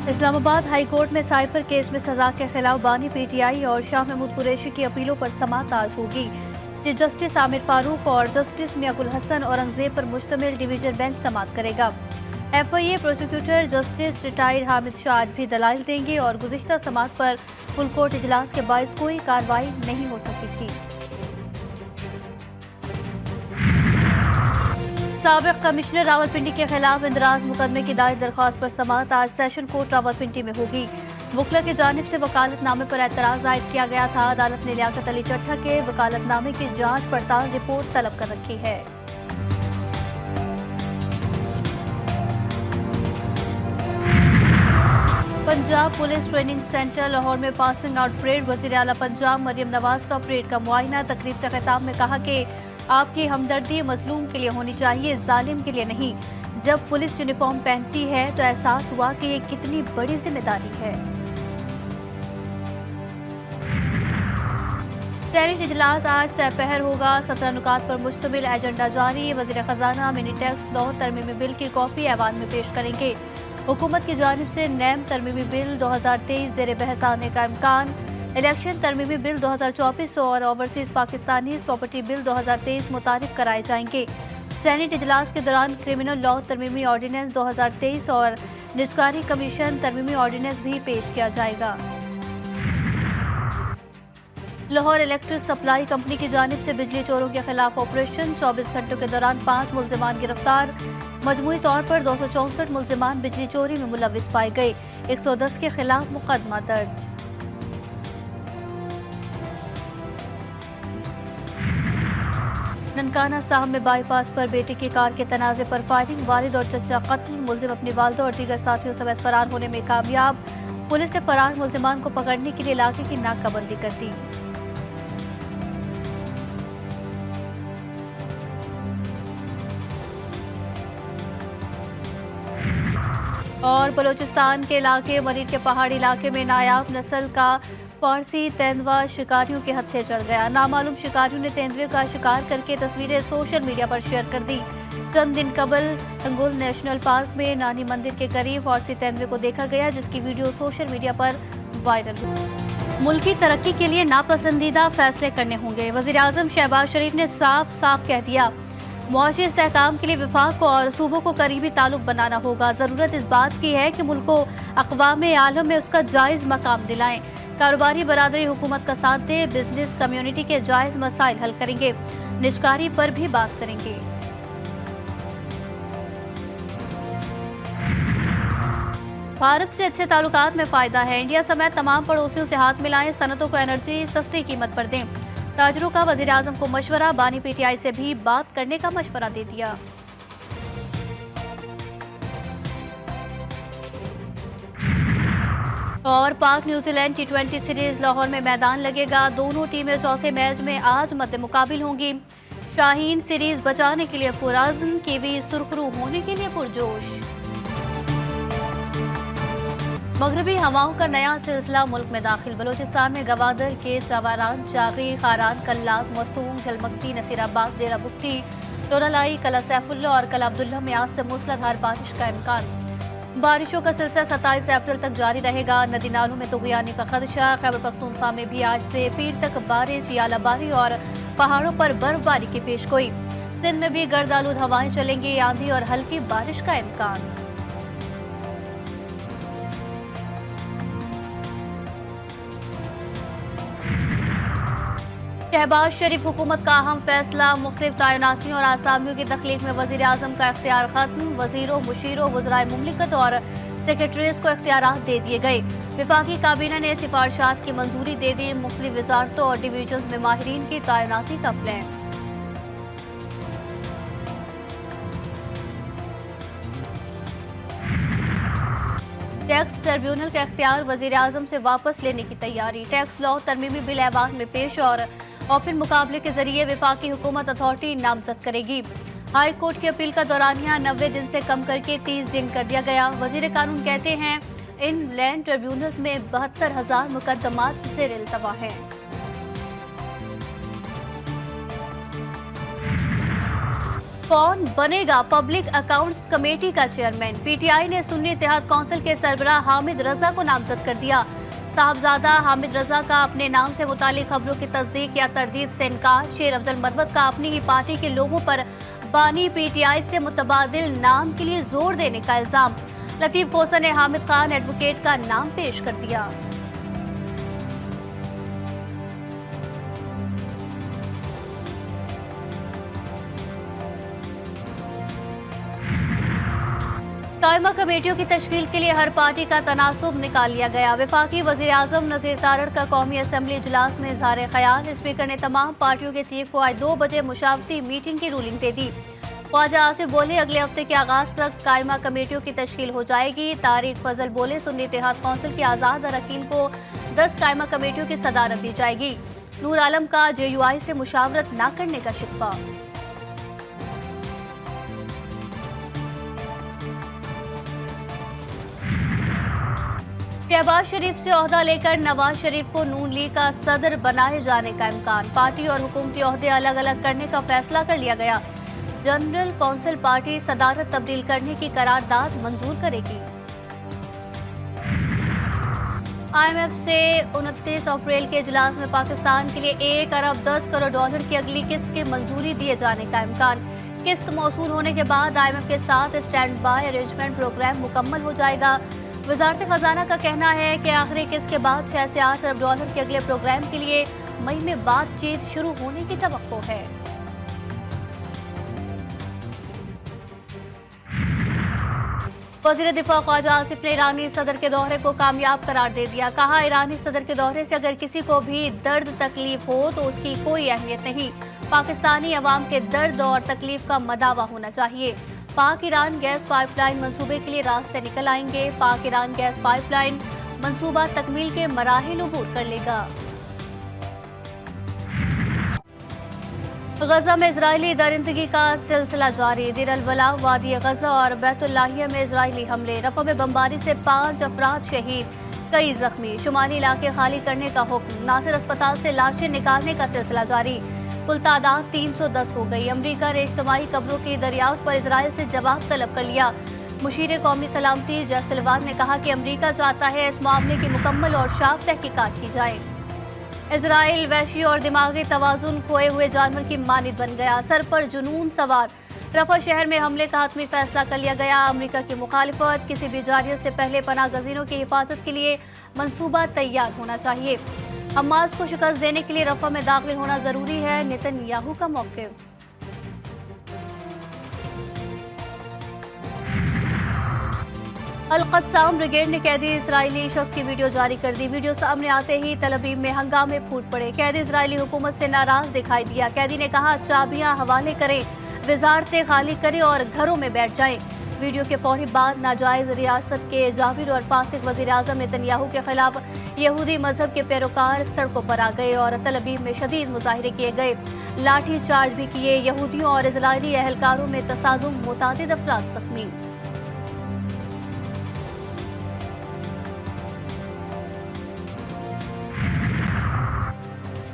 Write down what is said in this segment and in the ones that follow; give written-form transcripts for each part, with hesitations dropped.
Islamabad high court में cipher case में सजा के खिलाफ बानी पीटीआई और शाह महमूद कुरैशी की अपीलों पर समाअत आज होगी। चीफ जस्टिस आमिर फारूक और जस्टिस मियाकुल हसन औरंगजेब पर मुश्तमिल डिवीजन बेंच समाअत करेगा। FIA prosecutor justice retired Hamid Shah आज भी दलाइल देंगे और गुज़िश्ता समाअत पर फुल कोर्ट इजलास के बायस कोई कार्रवाई नहीं हो सकी थी। साबिक कमिश्नर रावलपिंडी के खिलाफ इंदराज मुकदमे की दायर दरख्वास्त पर समाअत आज सेशन कोर्ट रावलपिंडी में होगी। वकील की जानिब से वकालतनामे पर एतराज जाहिर किया गया था। अदालत ने लियाकत अली चट्ठा के वकालतनामे की जांच पड़ताल रिपोर्ट तलब कर रखी है। Punjab police training centre Lahore में पासिंग आउट परेड। वज़ीर आला पंजाब मरियम नवाज का परेड का मुआयना। तकरीब से खिताब में कहा कि आपकी हमदर्दी मजलूम के लिए होनी चाहिए, जालिम के लिए नहीं। जब पुलिस यूनिफॉर्म पहनती है तो एहसास हुआ कि ये कितनी बड़ी जिम्मेदारी है। सेनेट इजलास आज सपहर होगा। 17 नुकात पर मुश्तमिल एजेंडा जारी। वज़ीर खजाना मिनी टैक्स लॉ तरमीमी बिल की कॉपी ऐवान में पेश करेंगे। हुकूमत की जानिब से नैम तरमीमी बिल 2023 ज़ेर बहस आने का इम्कान। इलेक्शन तरमीमी बिल 2024 और ओवरसीज पाकिस्तानी प्रॉपर्टी बिल 2023 मुतारिफ कराए जाएंगे। सेनेट इजलास के दौरान क्रिमिनल लॉ तरमीमी ऑर्डिनेंस 2023 और निजकारी कमीशन तरमीमी ऑर्डिनेंस भी पेश किया जाएगा। लाहौर इलेक्ट्रिक सप्लाई कंपनी की जानिब से बिजली चोरों के खिलाफ ऑपरेशन। 24 घंटों के दौरान 5 मुल्जिमान गिरफ्तार। मजमूई तौर पर 264 मुल्जिमान बिजली चोरी में मुलविस पाए गए। 110 के खिलाफ मुकदमा दर्ज। ननकाना साहब में बाईपास पर बेटे की कार के तनाजे पर फायरिंग। वालिद और चचा कत्ल। मुल्जिम अपनी वालिदा और दीगर साथियों समेत फरार होने में कामयाब। पुलिस ने फरार मुल्जिमान को पकड़ने के लिए इलाके की नाकाबंदी कर दी। और बलूचिस्तान के इलाके मरीर के पहाड़ी इलाके में नायाब नस्ल का फारसी तेंदुआ शिकारियों के हत्थे चढ़ गया। नामालूम शिकारियों ने तेंदुए का शिकार करके तस्वीरें सोशल मीडिया पर शेयर कर दी। चंद दिन कबल हंगुल नेशनल पार्क में नानी मंदिर के करीब फारसी तेंदुए को देखा गया, जिसकी वीडियो सोशल मीडिया पर वायरल हुई। मुल्क की तरक्की के लिए नापसंदीदा फैसले करने होंगे। वज़ीर आज़म शहबाज शरीफ ने साफ साफ कह दिया, मुआशी इस्तेहकाम के लिए विफाक को और सूबों को करीबी ताल्लुक बनाना होगा। ज़रूरत इस बात की है कि मुल्क को अक़वाम आलम में उसका जायज़ मकाम दिलाएं। कारोबारी बरादरी हुकूमत का साथ दे। बिजनेस कम्युनिटी के जायज़ मसाइल हल करेंगे। निजकारी पर भी बात करेंगे। भारत से अच्छे ताल्लुकात में फ़ायदा है। इंडिया समेत तमाम पड़ोसियों से हाथ मिलाएं। सनतों को एनर्जी सस्ती कीमत पर दें। ताजरों का वज़ीर आज़म को मशवरा। बानी पीटीआई से भी बात करने का मशवरा दे दिया। और पाक न्यूजीलैंड T20 सीरीज लाहौर में मैदान लगेगा। दोनों टीमें चौथे मैच में आज मद्दे मुकाबिल होंगी। शाहीन सीरीज बचाने के लिए पुरअज़्म, कीवी सुरखरू होने के लिए पुरजोश। मगरबी हवाओं का नया सिलसिला मुल्क में दाखिल। बलूचिस्तान में गवादर के चवारान, चागी, खारान, कल्लाक, मस्तूंग, झलमक्सी, नसीराबाद, देरा बुक्टी, टोनालाई, कला सैफुल्ला और कला अब्दुल्ला में आज से मूसलाधार बारिश का इम्कान। बारिशों का सिलसिला 27 अप्रैल तक जारी रहेगा। नदी नालों में तुग़यानी का खदशा। खैबर पख्तूनख्वा में भी आज से पीर तक बारिश, यालाबारी और पहाड़ों पर बर्फबारी की पेशगोई। सिंध में भी गर्द आलूद हवाएं चलेंगी। आंधी और हल्की बारिश का इम्कान। शहबाज शरीफ हुकूमत का अहम फैसला। मुख्तलिफ तैनातियों और आसामियों की तख्लीक में वज़ीर आज़म का इख्तियार खत्म। वज़ीरों, मुशीरों, वज़राए मुमलिकत और सेक्रेटरीज को इख्तियारात दे दिए गए। वफाकी काबीना ने सिफारिशात की मंजूरी दे दी। मुख्तलिफ वजारतों और डिवीजन में माहिरीन की तैनाती का प्लान। टैक्स ट्रिब्यूनल का इख्तियार वज़ीर आज़म से वापस लेने की तैयारी। टैक्स लॉ तरमीमी बिल ऐवान में पेश और ओपन मुकाबले के जरिए वफाकी हुकूमत अथॉरिटी नामजद करेगी। हाई कोर्ट की अपील का दौरानिया 90 दिन से कम करके 30 दिन कर दिया गया। वज़ीर कानून कहते हैं इन लैंड ट्रिब्यूनल्स में 72,000 मुकदमात ज़ेर इल्तवा हैं। कौन बनेगा पब्लिक अकाउंट्स कमेटी का चेयरमैन? पीटीआई ने सुन्नी इत्तेहाद काउंसिल के सरबराह हामिद रजा को नामजद कर दिया। साहबजादा हामिद रजा का अपने नाम से मुतालिक खबरों की तस्दीक या तरदीद से इनकार। शेर अफजल मरवत का अपनी ही पार्टी के लोगों पर बानी पीटीआई से मुतबादिल नाम के लिए जोर देने का इल्जाम। लतीफ कोसा ने हामिद खान एडवोकेट का नाम पेश कर दिया। कायमा कमेटियों की तश्कील के लिए हर पार्टी का तनासुब निकाल लिया गया। वफाकी वज़ीर आज़म नज़ीर तारड़ का कौमी असम्बली इजलास में इज़हार ख्याल। स्पीकर ने तमाम पार्टियों के चीफ को आज 2 बजे मुशावरती मीटिंग की रूलिंग दे दी। ख्वाजा आसिफ बोले अगले हफ्ते के आगाज तक कायमा कमेटियों की तश्कील हो जाएगी। तारिक फजल बोले सुन्नी इत्तेहाद काउंसिल के आज़ाद अरकान को 10 कायमा कमेटियों की सदारत दी जाएगी। नूर आलम का JUI से मुशावरत न करने का शिकवा। शहबाज शरीफ से ओहदा लेकर नवाज शरीफ को नून लीग का सदर बनाए जाने का इम्कान। पार्टी और हुकूमती ओहदे अलग अलग करने का फैसला कर लिया गया। जनरल कौंसिल पार्टी सदारत तब्दील करने की करारदाद मंजूर करेगी। IMF से 29 अप्रैल के इजलास में पाकिस्तान के लिए 1 अरब 10 करोड़ डॉलर की अगली किस्त की मंजूरी दिए जाने का इम्कान। किस्त मौसूल होने के बाद IMF के साथ स्टैंड बाय अरेंजमेंट प्रोग्राम मुकम्मल हो जाएगा। वजारत खजाना का कहना है कि आखिरी किस्त के बाद 6 से 8 अरब डॉलर के अगले प्रोग्राम के लिए मई में बातचीत शुरू होने की तवक्को है। वज़ीर दिफा ख्वाजा आसिफ ने ईरानी सदर के दौरे को कामयाब करार दे दिया। कहा ईरानी सदर के दौरे से अगर किसी को भी दर्द तकलीफ हो तो उसकी कोई अहमियत नहीं। पाकिस्तानी अवाम के दर्द और तकलीफ का मदावा होना चाहिए। पाक ईरान गैस पाइपलाइन मंसूबे के लिए रास्ते निकल आएंगे। पाक ईरान गैस पाइपलाइन मंसूबा तकमील के मराहिल अबूर कर लेगा। गजा में इजरायली दरिंदगी का सिलसिला जारी। देर अल-बला, वादी गजा और बैतुल्लाहिया में इजरायली हमले। रफा में बमबारी से 5 अफराद शहीद, कई जख्मी। शुमाली इलाके खाली करने का हुक्म। नासिर अस्पताल से लाशें निकालने का सिलसिला जारी। कुल तादाद 310 हो गई। अमरीका ने इज्तिमाई कब्रों की दरियाफ्त पर इसराइल से जवाब तलब कर लिया। मुशीर कौमी सलामती जैक सलवान ने कहा कि अमरीका चाहता है इस मामले की मुकम्मल और साफ तहकीकात की जाए। इसराइल वहशी और दिमागी तवाजुन खोए हुए जानवर की मानिद बन गया। सर पर जुनून सवार। रफा शहर में हमले का हतमी फैसला कर लिया गया। अमरीका की मुखालिफत। किसी भी जारियत से पहले पनाह गजीनों की हिफाजत के लिए मंसूबा तैयार होना चाहिए। हमास को शिकस्त देने के लिए रफा में दाखिल होना जरूरी है, नेतन्याहू का मौक़िफ़। अल-क़स्साम ब्रिगेड ने कैदी इसराइली शख्स की वीडियो जारी कर दी। वीडियो सामने आते ही तल अवीव में हंगामे फूट पड़े। कैदी इसराइली हुकूमत से नाराज दिखाई दिया। कैदी ने कहा चाबियां हवाले करें, वजारतें खाली करें और घरों में बैठ जाएं। वीडियो के फौरी बाद नाजायज रियासत के जाबिर और फासिक वज़ीर आज़म नेतन्याहू के खिलाफ यहूदी मजहब के पैरोकार सड़कों पर आ गए और तल अवीव में शदीद मुजाहिरे किए गए। लाठी चार्ज भी किए। यहूदियों और इजरायली एहलकारों में तसादुम, मुतादिद अफराद जख्मी।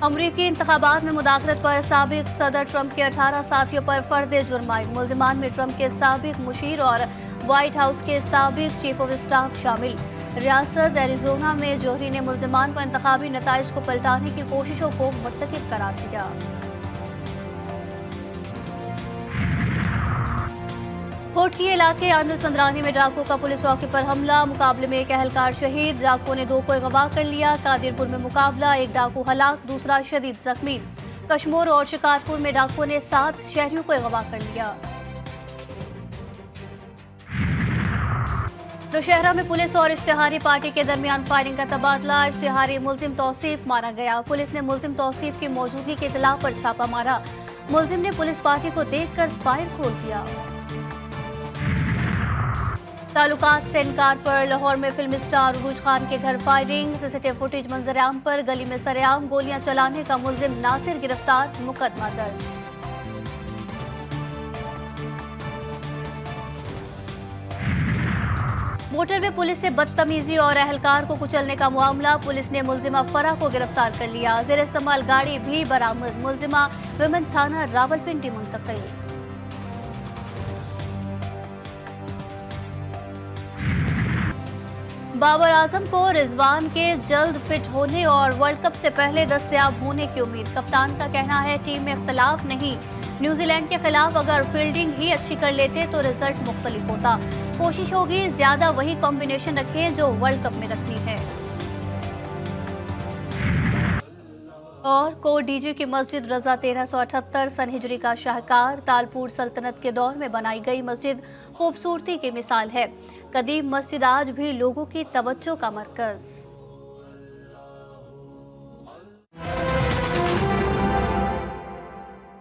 अमरीकी इंतखाबात में मुदाखलत पर साबिक सदर ट्रंप के 18 साथियों पर फर्द जुर्म आयद। मुल्जिमान में ट्रंप के साबिक मुशीर और व्हाइट हाउस के साबिक चीफ ऑफ स्टाफ शामिल। रियासत एरिजोना में जोहरी ने मुल्जिमान पर इंतखाबी नताइज को पलटाने की कोशिशों को मुर्तकिब करार दिया। कोटकी इलाके आंध्र संद्रानी में डाकुओं का पुलिस चौकी पर हमला। मुकाबले में एक एहलकार शहीद। डाकुओं ने 2 को अगवा कर लिया। कादिरपुर में मुकाबला, एक डाकू हलाक, दूसरा शदीद जख्मी। कश्मीर और शिकारपुर में डाकुओं ने 7 शहरियों को अगवा कर लिया। नौशहरा में पुलिस और इश्तिहारी पार्टी के दरमियान फायरिंग का तबादला। इश्तिहारी मुल्जिम तौसीफ मारा गया। पुलिस ने मुल्जिम तौसीफ की मौजूदगी की इत्तला पर छापा मारा। मुल्जिम ने पुलिस पार्टी को देखकर फायर खोल दिया। ताल्लुकात से इनकार पर लाहौर में फिल्म स्टार उरूज खान के घर फायरिंग। सीसीटीवी फुटेज मंजरेआम पर। गली में सरेआम गोलियां चलाने का मुल्जिम नासिर गिरफ्तार, मुकदमा दर्ज। मोटरवे पुलिस से बदतमीजी और एहलकार को कुचलने का मामला। पुलिस ने मुल्जिमा फरा को गिरफ्तार कर लिया। जेर इस्तेमाल गाड़ी भी बरामद। मुल्जिमा विमन थाना रावलपिंडी मुंतकिल। बाबर आजम को रिजवान के जल्द फिट होने और वर्ल्ड कप से पहले दस्तयाब होने की उम्मीद। कप्तान का कहना है टीम में इख्तलाफ नहीं, न्यूजीलैंड के खिलाफ अगर फील्डिंग ही अच्छी कर लेते तो रिजल्ट मुख्तलिफ होता। कोशिश होगी ज्यादा वही कॉम्बिनेशन रखें जो वर्ल्ड कप में रखनी है। और कोट डीजे की मस्जिद रजा 1378 सन हिजरी का शाहकार तालपुर सल्तनत के दौर में बनाई गई मस्जिद खूबसूरती की मिसाल है। कदीम मस्जिद आज भी लोगों की तवज्जो का मरकज।